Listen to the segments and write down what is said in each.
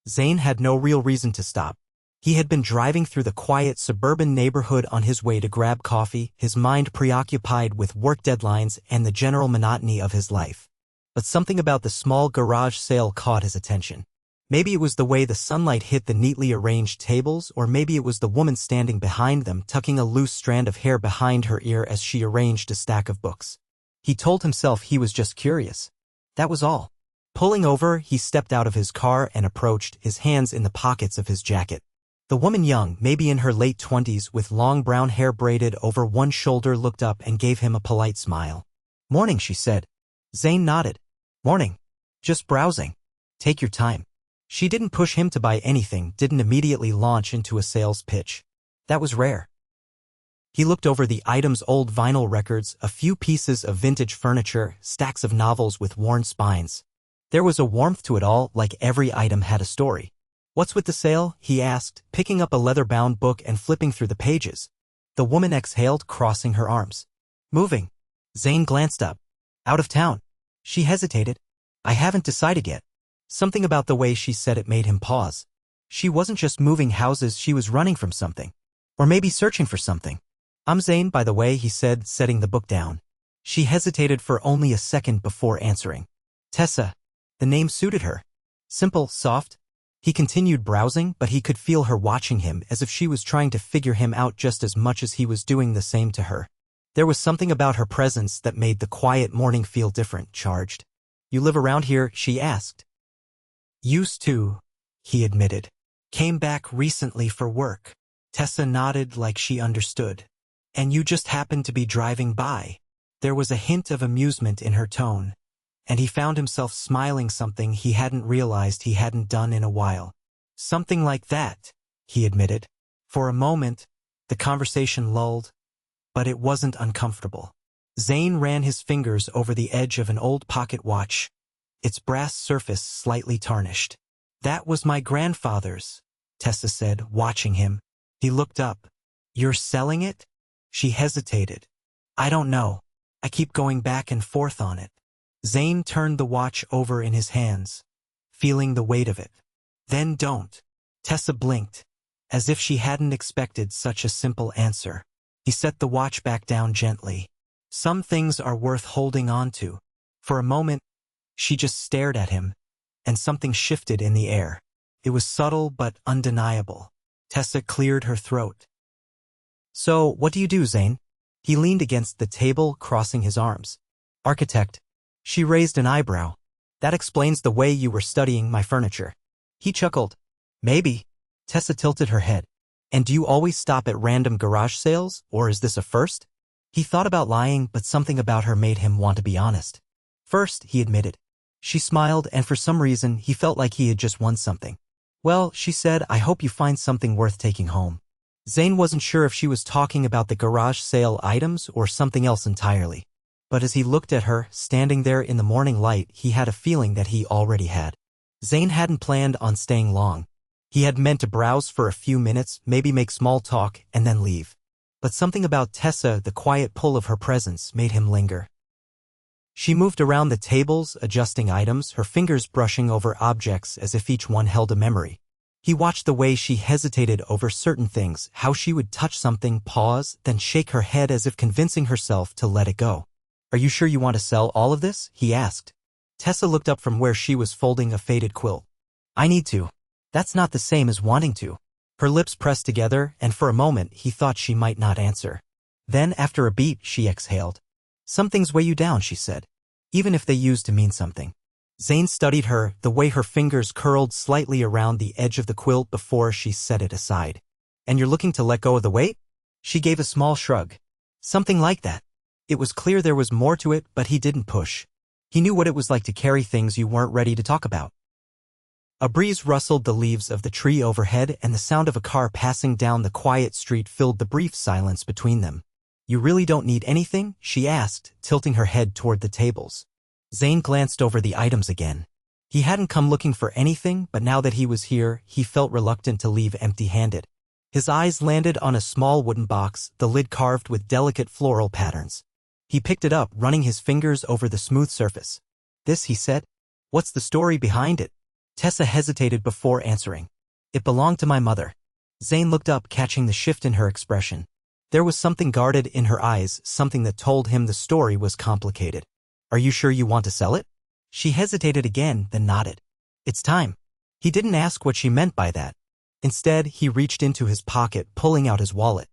Zane had no real reason to stop. He had been driving through the quiet suburban neighborhood on his way to grab coffee, his mind preoccupied with work deadlines and the general monotony of his life. But something about the small garage sale caught his attention. Maybe it was the way the sunlight hit the neatly arranged tables, or maybe it was the woman standing behind them tucking a loose strand of hair behind her ear as she arranged a stack of books. He told himself he was just curious. That was all. Pulling over, he stepped out of his car and approached, his hands in the pockets of his jacket. The woman, young, maybe in her late 20s, with long brown hair braided over one shoulder, looked up and gave him a polite smile. "Morning," she said. Zane nodded. "Morning. Just browsing. Take your time." She didn't push him to buy anything, didn't immediately launch into a sales pitch. That was rare. He looked over the items: old vinyl records, a few pieces of vintage furniture, stacks of novels with worn spines. There was a warmth to it all, like every item had a story. "What's with the sale?" he asked, picking up a leather-bound book and flipping through the pages. The woman exhaled, crossing her arms. "Moving." Zane glanced up. "Out of town." She hesitated. "I haven't decided yet." Something about the way she said it made him pause. She wasn't just moving houses, she was running from something. Or maybe searching for something. "I'm Zane, by the way," he said, setting the book down. She hesitated for only a second before answering. "Tessa." The name suited her. Simple, soft. He continued browsing, but he could feel her watching him, as if she was trying to figure him out just as much as he was doing the same to her. There was something about her presence that made the quiet morning feel different, charged. "You live around here?" she asked. "Used to," he admitted. "Came back recently for work." Tessa nodded like she understood. "And you just happened to be driving by." There was a hint of amusement in her tone, and he found himself smiling, something he hadn't realized he hadn't done in a while. "Something like that," he admitted. For a moment, the conversation lulled, but it wasn't uncomfortable. Zane ran his fingers over the edge of an old pocket watch, its brass surface slightly tarnished. "That was my grandfather's," Tessa said, watching him. He looked up. "You're selling it?" She hesitated. "I don't know. I keep going back and forth on it." Zane turned the watch over in his hands, feeling the weight of it. "Then don't." Tessa blinked, as if she hadn't expected such a simple answer. He set the watch back down gently. "Some things are worth holding on to." For a moment, she just stared at him, and something shifted in the air. It was subtle but undeniable. Tessa cleared her throat. "So, what do you do, Zane?" He leaned against the table, crossing his arms. "Architect." She raised an eyebrow. "That explains the way you were studying my furniture." He chuckled. "Maybe." Tessa tilted her head. "And do you always stop at random garage sales, or is this a first?" He thought about lying, but something about her made him want to be honest. "First," he admitted. She smiled, and for some reason, he felt like he had just won something. "Well," she said, "I hope you find something worth taking home." Zane wasn't sure if she was talking about the garage sale items or something else entirely. But as he looked at her, standing there in the morning light, he had a feeling that he already had. Zane hadn't planned on staying long. He had meant to browse for a few minutes, maybe make small talk, and then leave. But something about Tessa, the quiet pull of her presence, made him linger. She moved around the tables, adjusting items, her fingers brushing over objects as if each one held a memory. He watched the way she hesitated over certain things, how she would touch something, pause, then shake her head as if convincing herself to let it go. "Are you sure you want to sell all of this?" he asked. Tessa looked up from where she was folding a faded quilt. "I need to." "That's not the same as wanting to." Her lips pressed together, and for a moment he thought she might not answer. Then, after a beat, she exhaled. "Some things weigh you down," she said, "even if they used to mean something." Zane studied her, the way her fingers curled slightly around the edge of the quilt before she set it aside. "And you're looking to let go of the weight?" She gave a small shrug. "Something like that." It was clear there was more to it, but he didn't push. He knew what it was like to carry things you weren't ready to talk about. A breeze rustled the leaves of the tree overhead, and the sound of a car passing down the quiet street filled the brief silence between them. "You really don't need anything?" she asked, tilting her head toward the tables. Zane glanced over the items again. He hadn't come looking for anything, but now that he was here, he felt reluctant to leave empty-handed. His eyes landed on a small wooden box, the lid carved with delicate floral patterns. He picked it up, running his fingers over the smooth surface. "This," he said. "What's the story behind it?" Tessa hesitated before answering. It belonged to my mother. Zane looked up, catching the shift in her expression. There was something guarded in her eyes, something that told him the story was complicated. Are you sure you want to sell it? She hesitated again, then nodded. It's time. He didn't ask what she meant by that. Instead, he reached into his pocket, pulling out his wallet.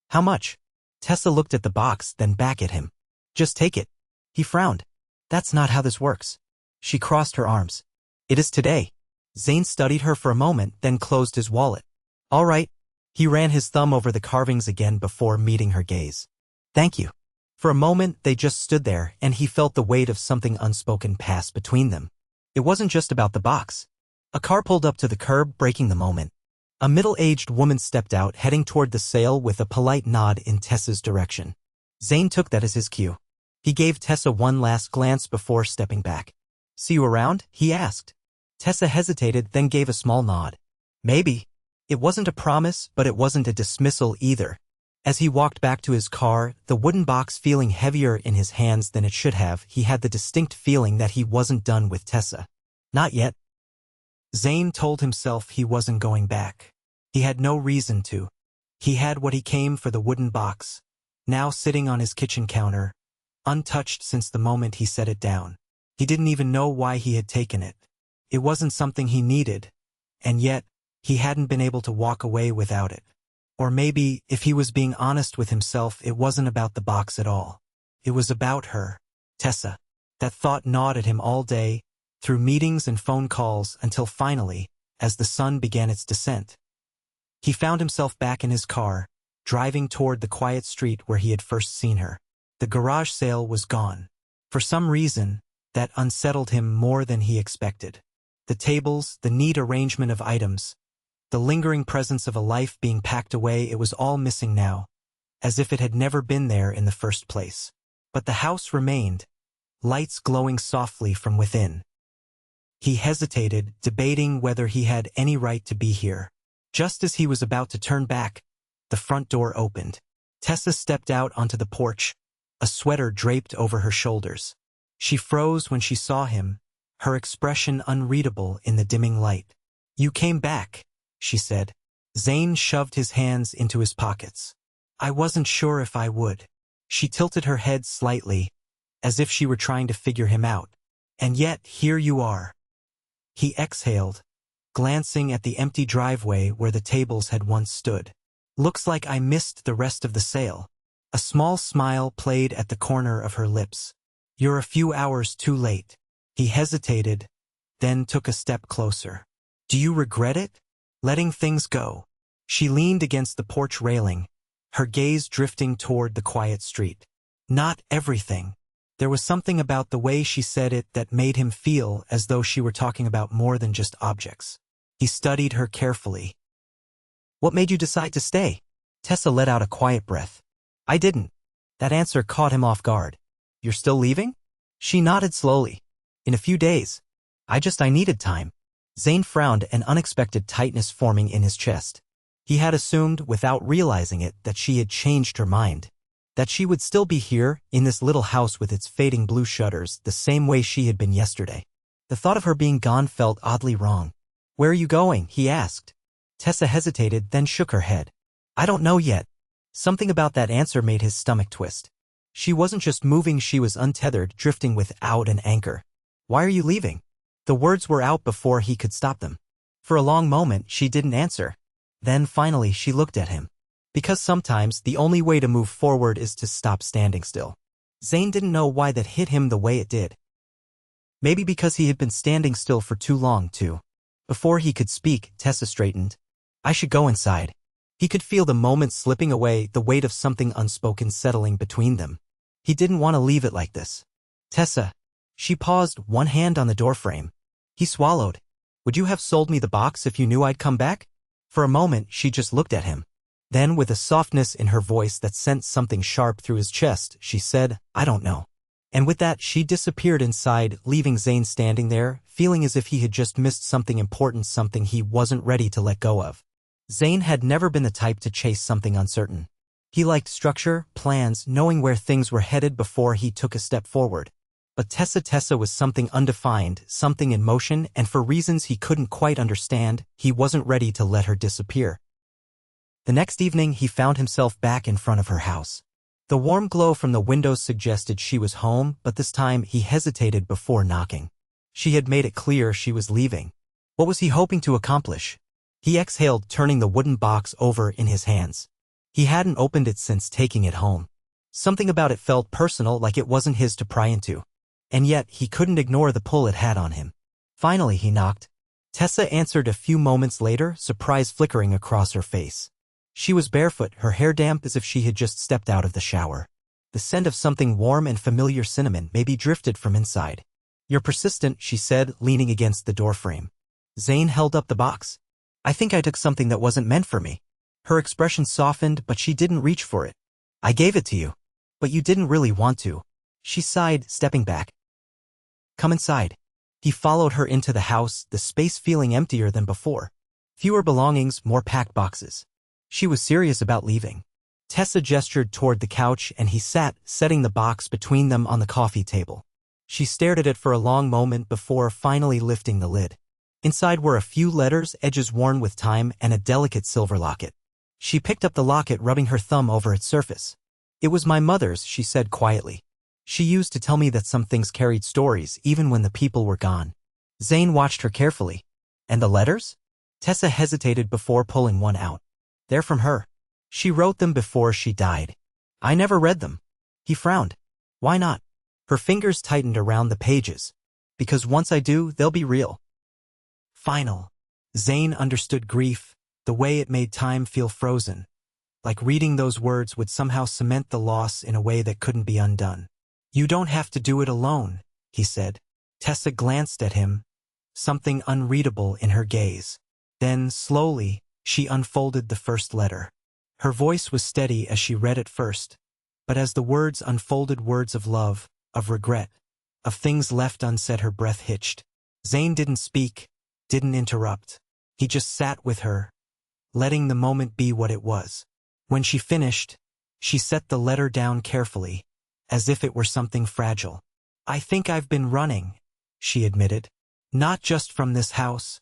How much? Tessa looked at the box, then back at him. Just take it. He frowned. That's not how this works. She crossed her arms. It is today. Zane studied her for a moment, then closed his wallet. All right. He ran his thumb over the carvings again before meeting her gaze. Thank you. For a moment, they just stood there, and he felt the weight of something unspoken pass between them. It wasn't just about the box. A car pulled up to the curb, breaking the moment. A middle-aged woman stepped out, heading toward the sale with a polite nod in Tessa's direction. Zane took that as his cue. He gave Tessa one last glance before stepping back. See you around? He asked. Tessa hesitated, then gave a small nod. Maybe. It wasn't a promise, but it wasn't a dismissal either. As he walked back to his car, the wooden box feeling heavier in his hands than it should have, he had the distinct feeling that he wasn't done with Tessa. Not yet. Zane told himself he wasn't going back. He had no reason to. He had what he came for, the wooden box, now sitting on his kitchen counter, untouched since the moment he set it down. He didn't even know why he had taken it. It wasn't something he needed, and yet, he hadn't been able to walk away without it. Or maybe, if he was being honest with himself, it wasn't about the box at all. It was about her, Tessa. That thought gnawed at him all day, through meetings and phone calls, until finally, as the sun began its descent, he found himself back in his car, driving toward the quiet street where he had first seen her. The garage sale was gone. For some reason, that unsettled him more than he expected. The tables, the neat arrangement of items, the lingering presence of a life being packed away, it was all missing now, as if it had never been there in the first place. But the house remained, lights glowing softly from within. He hesitated, debating whether he had any right to be here. Just as he was about to turn back, the front door opened. Tessa stepped out onto the porch, a sweater draped over her shoulders. She froze when she saw him, her expression unreadable in the dimming light. You came back, she said. Zane shoved his hands into his pockets. I wasn't sure if I would. She tilted her head slightly, as if she were trying to figure him out. And yet, here you are. He exhaled, glancing at the empty driveway where the tables had once stood. Looks like I missed the rest of the sale. A small smile played at the corner of her lips. You're a few hours too late. He hesitated, then took a step closer. Do you regret it? Letting things go? She leaned against the porch railing, her gaze drifting toward the quiet street. Not everything. There was something about the way she said it that made him feel as though she were talking about more than just objects. He studied her carefully. What made you decide to stay? Tessa let out a quiet breath. I didn't. That answer caught him off guard. You're still leaving? She nodded slowly. In a few days. I needed time. Zane frowned, an unexpected tightness forming in his chest. He had assumed, without realizing it, that she had changed her mind. That she would still be here, in this little house with its fading blue shutters, the same way she had been yesterday. The thought of her being gone felt oddly wrong. Where are you going? He asked. Tessa hesitated, then shook her head. I don't know yet. Something about that answer made his stomach twist. She wasn't just moving, she was untethered, drifting without an anchor. Why are you leaving? The words were out before he could stop them. For a long moment, she didn't answer. Then finally, she looked at him. Because sometimes, the only way to move forward is to stop standing still. Zane didn't know why that hit him the way it did. Maybe because he had been standing still for too long, too. Before he could speak, Tessa straightened. I should go inside. He could feel the moments slipping away, the weight of something unspoken settling between them. He didn't want to leave it like this. Tessa. She paused, one hand on the doorframe. He swallowed. Would you have sold me the box if you knew I'd come back? For a moment, she just looked at him. Then, with a softness in her voice that sent something sharp through his chest, she said, I don't know. And with that, she disappeared inside, leaving Zane standing there, feeling as if he had just missed something important, something he wasn't ready to let go of. Zane had never been the type to chase something uncertain. He liked structure, plans, knowing where things were headed before he took a step forward. But Tessa was something undefined, something in motion, and for reasons he couldn't quite understand, he wasn't ready to let her disappear. The next evening he found himself back in front of her house. The warm glow from the windows suggested she was home, but this time he hesitated before knocking. She had made it clear she was leaving. What was he hoping to accomplish? He exhaled, turning the wooden box over in his hands. He hadn't opened it since taking it home. Something about it felt personal, like it wasn't his to pry into. And yet, he couldn't ignore the pull it had on him. Finally, he knocked. Tessa answered a few moments later, surprise flickering across her face. She was barefoot, her hair damp as if she had just stepped out of the shower. The scent of something warm and familiar, cinnamon, maybe drifted from inside. "You're persistent," she said, leaning against the doorframe. Zane held up the box. "I think I took something that wasn't meant for me." Her expression softened, but she didn't reach for it. "I gave it to you. But you didn't really want to." She sighed, stepping back. "Come inside." He followed her into the house, the space feeling emptier than before. Fewer belongings, more packed boxes. She was serious about leaving. Tessa gestured toward the couch and he sat, setting the box between them on the coffee table. She stared at it for a long moment before finally lifting the lid. Inside were a few letters, edges worn with time, and a delicate silver locket. She picked up the locket, rubbing her thumb over its surface. "It was my mother's," she said quietly. "She used to tell me that some things carried stories, even when the people were gone." Zane watched her carefully. "And the letters?" Tessa hesitated before pulling one out. "They're from her. She wrote them before she died." "I never read them." He frowned. "Why not?" Her fingers tightened around the pages. "Because once I do, they'll be real. Final." Zane understood grief, the way it made time feel frozen. Like reading those words would somehow cement the loss in a way that couldn't be undone. "You don't have to do it alone," he said. Tessa glanced at him, something unreadable in her gaze. Then, slowly, she unfolded the first letter. Her voice was steady as she read it first, but as the words unfolded, words of love, of regret, of things left unsaid, her breath hitched. Zane didn't speak, didn't interrupt. He just sat with her, letting the moment be what it was. When she finished, she set the letter down carefully, as if it were something fragile. "I think I've been running," she admitted. "Not just from this house,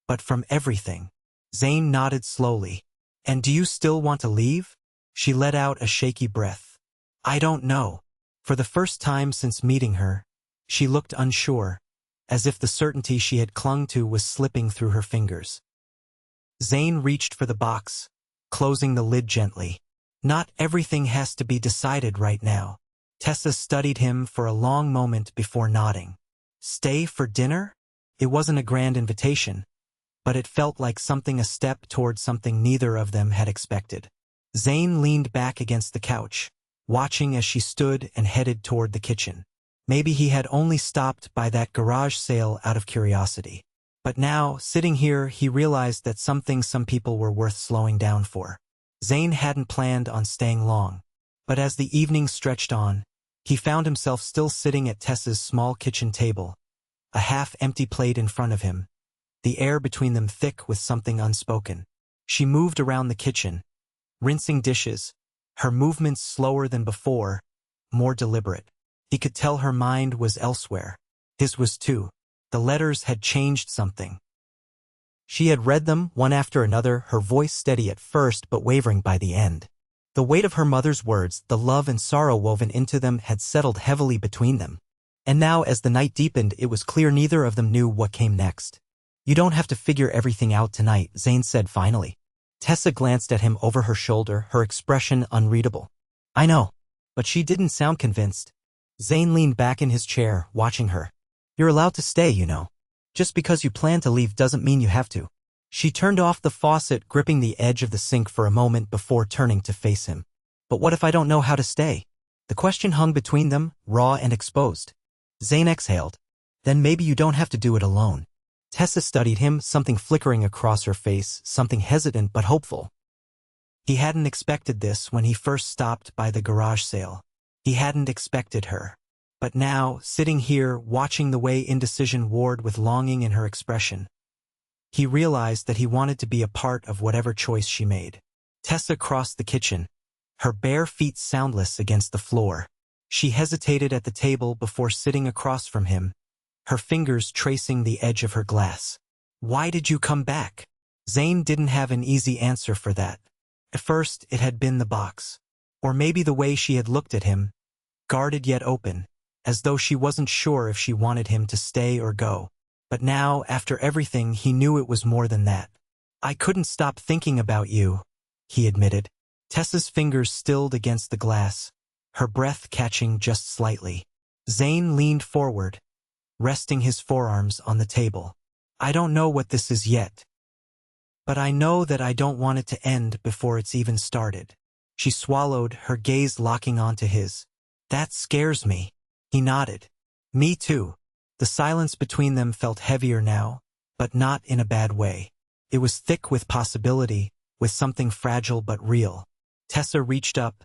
but from everything." Zane nodded slowly. "And do you still want to leave?" She let out a shaky breath. "I don't know." For the first time since meeting her, she looked unsure, as if the certainty she had clung to was slipping through her fingers. Zane reached for the box, closing the lid gently. "Not everything has to be decided right now." Tessa studied him for a long moment before nodding. "Stay for dinner?" It wasn't a grand invitation, but it felt like a step toward something neither of them had expected. Zane leaned back against the couch, watching as she stood and headed toward the kitchen. Maybe he had only stopped by that garage sale out of curiosity. But now, sitting here, he realized that some people were worth slowing down for. Zane hadn't planned on staying long, but as the evening stretched on, he found himself still sitting at Tessa's small kitchen table, a half-empty plate in front of him, the air between them thick with something unspoken. She moved around the kitchen, rinsing dishes, her movements slower than before, more deliberate. He could tell her mind was elsewhere. His was too. The letters had changed something. She had read them, one after another, her voice steady at first but wavering by the end. The weight of her mother's words, the love and sorrow woven into them, had settled heavily between them. And now, as the night deepened, it was clear neither of them knew what came next. "You don't have to figure everything out tonight," Zane said finally. Tessa glanced at him over her shoulder, her expression unreadable. "I know." But she didn't sound convinced. Zane leaned back in his chair, watching her. "You're allowed to stay, you know. Just because you plan to leave doesn't mean you have to." She turned off the faucet, gripping the edge of the sink for a moment before turning to face him. "But what if I don't know how to stay?" The question hung between them, raw and exposed. Zane exhaled. "Then maybe you don't have to do it alone." Tessa studied him, something flickering across her face, something hesitant but hopeful. He hadn't expected this when he first stopped by the garage sale. He hadn't expected her. But now, sitting here, watching the way indecision warred with longing in her expression, he realized that he wanted to be a part of whatever choice she made. Tessa crossed the kitchen, her bare feet soundless against the floor. She hesitated at the table before sitting across from him, her fingers tracing the edge of her glass. "Why did you come back?" Zane didn't have an easy answer for that. At first, it had been the box. Or maybe the way she had looked at him, guarded yet open, as though she wasn't sure if she wanted him to stay or go. But now, after everything, he knew it was more than that. "I couldn't stop thinking about you," he admitted. Tessa's fingers stilled against the glass, her breath catching just slightly. Zane leaned forward, resting his forearms on the table. "I don't know what this is yet, but I know that I don't want it to end before it's even started." She swallowed, her gaze locking onto his. "That scares me." He nodded. "Me too." The silence between them felt heavier now, but not in a bad way. It was thick with possibility, with something fragile but real. Tessa reached up,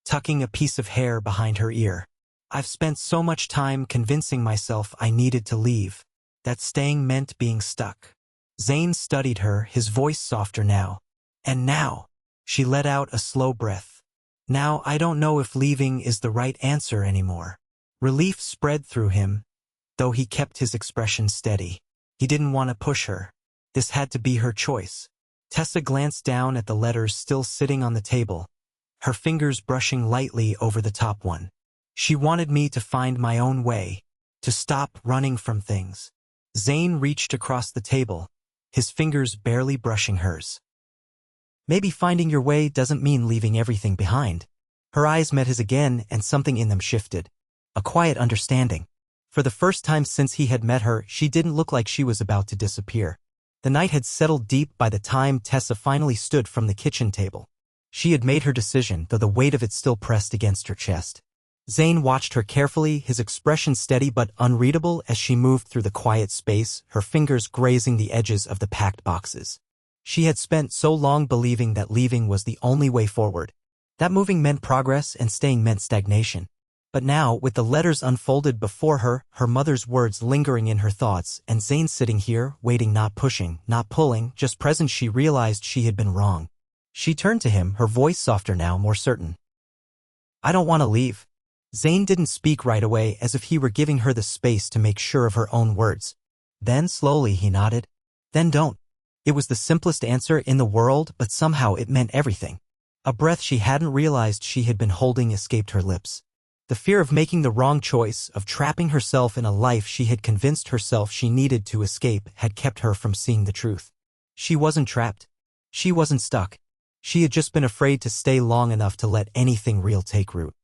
tucking a piece of hair behind her ear. "I've spent so much time convincing myself I needed to leave, that staying meant being stuck." Zane studied her, his voice softer now. "And now," she let out a slow breath, "now I don't know if leaving is the right answer anymore." Relief spread through him, though he kept his expression steady. He didn't want to push her. This had to be her choice. Tessa glanced down at the letters still sitting on the table, her fingers brushing lightly over the top one. "She wanted me to find my own way, to stop running from things." Zane reached across the table, his fingers barely brushing hers. "Maybe finding your way doesn't mean leaving everything behind." Her eyes met his again, and something in them shifted. A quiet understanding. For the first time since he had met her, she didn't look like she was about to disappear. The night had settled deep by the time Tessa finally stood from the kitchen table. She had made her decision, though the weight of it still pressed against her chest. Zane watched her carefully, his expression steady but unreadable as she moved through the quiet space, her fingers grazing the edges of the packed boxes. She had spent so long believing that leaving was the only way forward, that moving meant progress and staying meant stagnation. But now, with the letters unfolded before her, her mother's words lingering in her thoughts, and Zane sitting here, waiting, not pushing, not pulling, just present, she realized she had been wrong. She turned to him, her voice softer now, more certain. "I don't want to leave." Zane didn't speak right away, as if he were giving her the space to make sure of her own words. Then, slowly, he nodded. "Then don't." It was the simplest answer in the world, but somehow it meant everything. A breath she hadn't realized she had been holding escaped her lips. The fear of making the wrong choice, of trapping herself in a life she had convinced herself she needed to escape, had kept her from seeing the truth. She wasn't trapped. She wasn't stuck. She had just been afraid to stay long enough to let anything real take root.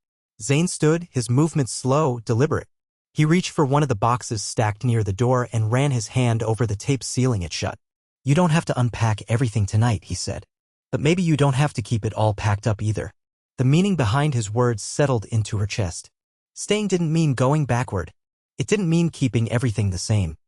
Zane stood, his movements slow, deliberate. He reached for one of the boxes stacked near the door and ran his hand over the tape sealing it shut. "You don't have to unpack everything tonight," he said. "But maybe you don't have to keep it all packed up either." The meaning behind his words settled into her chest. Staying didn't mean going backward. It didn't mean keeping everything the same.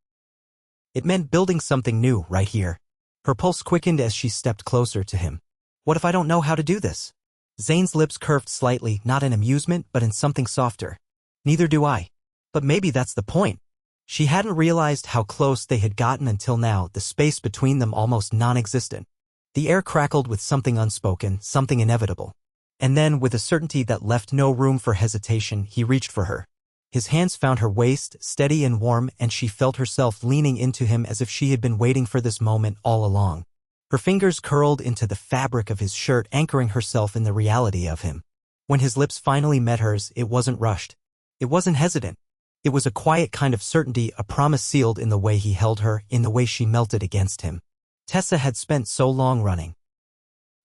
It meant building something new right here. Her pulse quickened as she stepped closer to him. "What if I don't know how to do this?" Zane's lips curved slightly, not in amusement, but in something softer. "Neither do I. But maybe that's the point." She hadn't realized how close they had gotten until now, the space between them almost non-existent. The air crackled with something unspoken, something inevitable. And then, with a certainty that left no room for hesitation, he reached for her. His hands found her waist, steady and warm, and she felt herself leaning into him as if she had been waiting for this moment all along. Her fingers curled into the fabric of his shirt, anchoring herself in the reality of him. When his lips finally met hers, it wasn't rushed. It wasn't hesitant. It was a quiet kind of certainty, a promise sealed in the way he held her, in the way she melted against him. Tessa had spent so long running.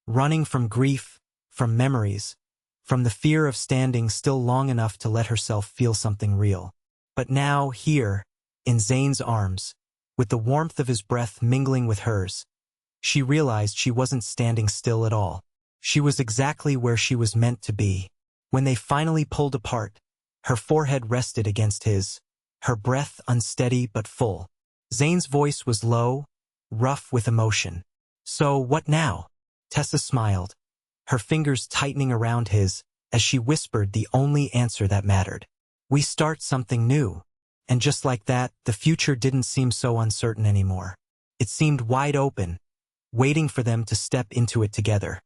Running from grief, from memories, from the fear of standing still long enough to let herself feel something real. But now, here, in Zane's arms, with the warmth of his breath mingling with hers, she realized she wasn't standing still at all. She was exactly where she was meant to be. When they finally pulled apart, her forehead rested against his, her breath unsteady but full. Zane's voice was low, rough with emotion. "So what now?" Tessa smiled, her fingers tightening around his, as she whispered the only answer that mattered. "We start something new." And just like that, the future didn't seem so uncertain anymore. It seemed wide open, waiting for them to step into it together.